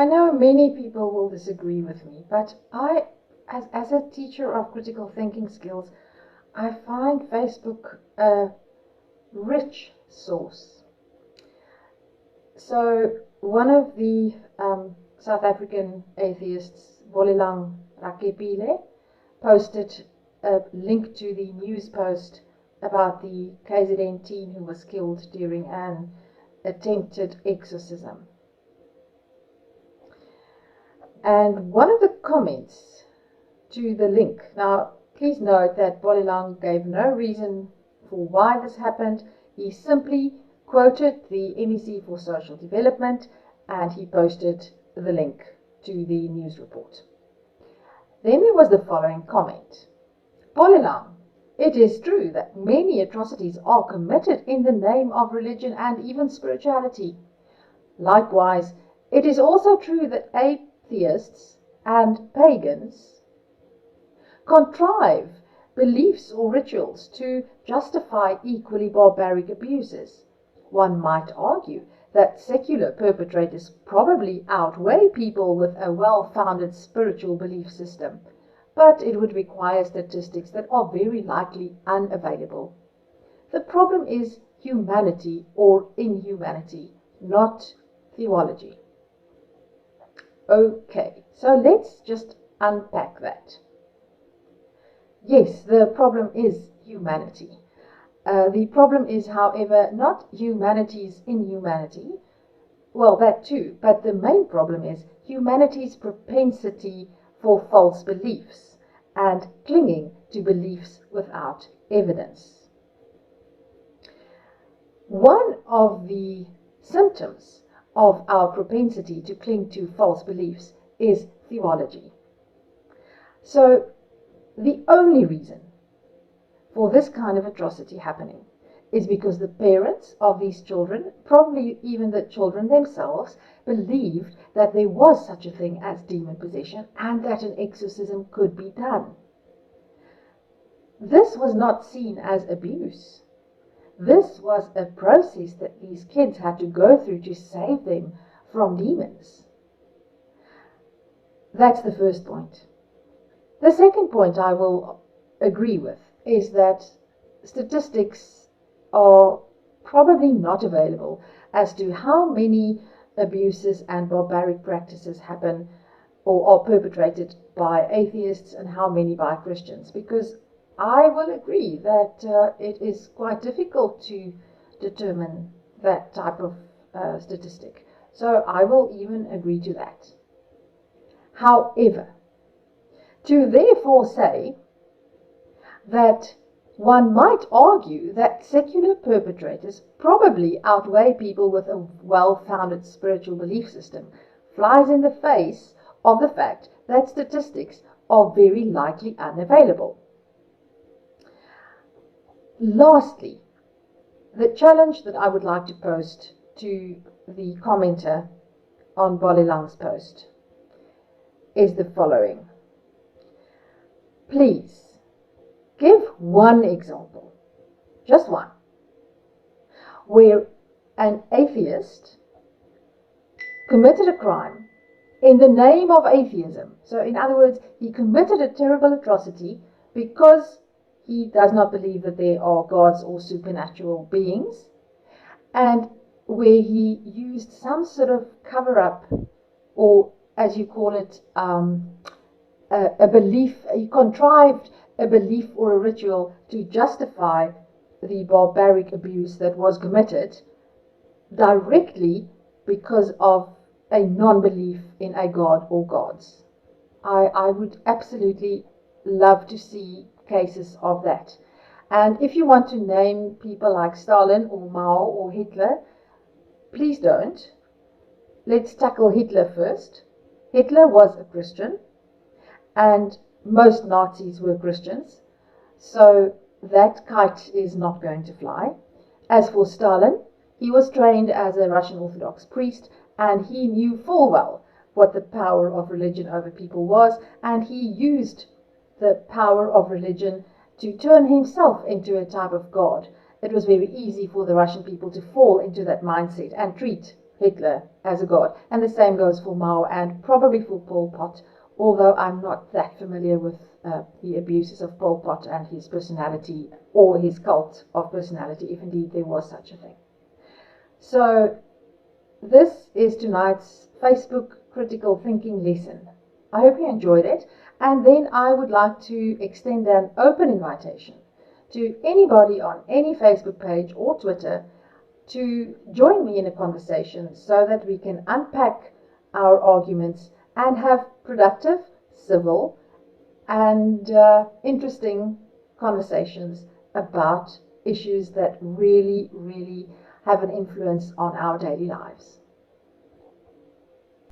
I know many people will disagree with me, but as a teacher of critical thinking skills, I find Facebook a rich source. So one of the South African atheists, Bolelang Rakepile, posted a link to the news post about the KZN teen who was killed during an attempted exorcism. And one of the comments to the link, now please note that Bolelang gave no reason for why this happened. He simply quoted the MEC for Social Development and he posted the link to the news report. Then there was the following comment. Bolelang, it is true that many atrocities are committed in the name of religion and even spirituality. Likewise, it is also true that atheists and pagans contrive beliefs or rituals to justify equally barbaric abuses. One might argue that secular perpetrators probably outweigh people with a well-founded spiritual belief system, but it would require statistics that are very likely unavailable. The problem is humanity or inhumanity, not theology. Okay, so let's just unpack that. Yes, the problem is humanity. The problem is, however, not humanity's inhumanity. Well, that too, but the main problem is humanity's propensity for false beliefs and clinging to beliefs without evidence. One of the symptoms of our propensity to cling to false beliefs is theology. So, the only reason for this kind of atrocity happening is because the parents of these children, probably even the children themselves, believed that there was such a thing as demon possession and that an exorcism could be done. This was not seen as abuse. This was a process that these kids had to go through to save them from demons. That's the first point. The second point I will agree with is that statistics are probably not available as to how many abuses and barbaric practices happen or are perpetrated by atheists and how many by Christians, because I will agree that it is quite difficult to determine that type of statistic. So I will even agree to that. However, to therefore say that one might argue that secular perpetrators probably outweigh people with a well-founded spiritual belief system flies in the face of the fact that statistics are very likely unavailable. Lastly, the challenge that I would like to pose to the commenter on Bolelang's post is the following. Please, give one example, just one, where an atheist committed a crime in the name of atheism. So in other words, he committed a terrible atrocity because he does not believe that there are gods or supernatural beings, and where he used some sort of cover-up, or as you call it, a belief, he contrived a belief or a ritual to justify the barbaric abuse that was committed directly because of a non-belief in a god or gods. I would absolutely love to see cases of that. And if you want to name people like Stalin or Mao or Hitler, please don't. Let's tackle Hitler first. Hitler was a Christian, and most Nazis were Christians, so that kite is not going to fly. As for Stalin, he was trained as a Russian Orthodox priest, and he knew full well what the power of religion over people was, and he used the power of religion to turn himself into a type of god. It was very easy for the Russian people to fall into that mindset and treat Hitler as a god. And the same goes for Mao and probably for Pol Pot, although I'm not that familiar with the abuses of Pol Pot and his personality, or his cult of personality, if indeed there was such a thing. So this is tonight's Facebook critical thinking lesson. I hope you enjoyed it, and then I would like to extend an open invitation to anybody on any Facebook page or Twitter to join me in a conversation so that we can unpack our arguments and have productive, civil, and interesting conversations about issues that really, really have an influence on our daily lives.